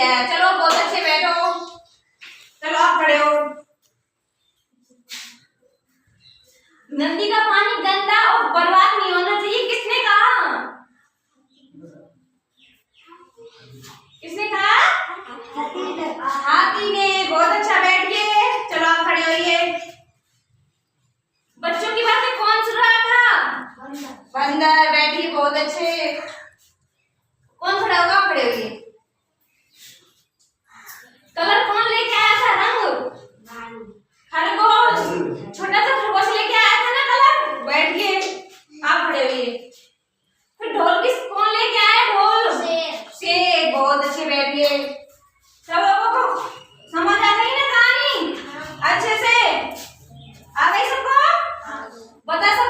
है। चलो बहुत अच्छे बैठो। चलो आप खड़े हो। नदी का पानी गंदा और बर्बाद नहीं होना चाहिए, किसने कहा? किसने कहा? हाथी ने। बहुत अच्छा, बैठिए। चलो आप खड़े होइए। बच्चों की बातें कौन सुन रहा था? बंदर। बैठिए, बहुत अच्छे। कौन खड़ा होगा? खड़े होइए। कलर कौन लेके आया था? रंग? खरगोश। छोटा सा खरगोश लेके आया था ना कलर। बैठिए, आप खड़े होइए। फिर ढोल कौन लेके आया? ढोल? शेर। बहुत अच्छे, बैठिए। सब लोगों को समझ आ गई ना कहानी? अच्छे से आ गई सबको? बता सब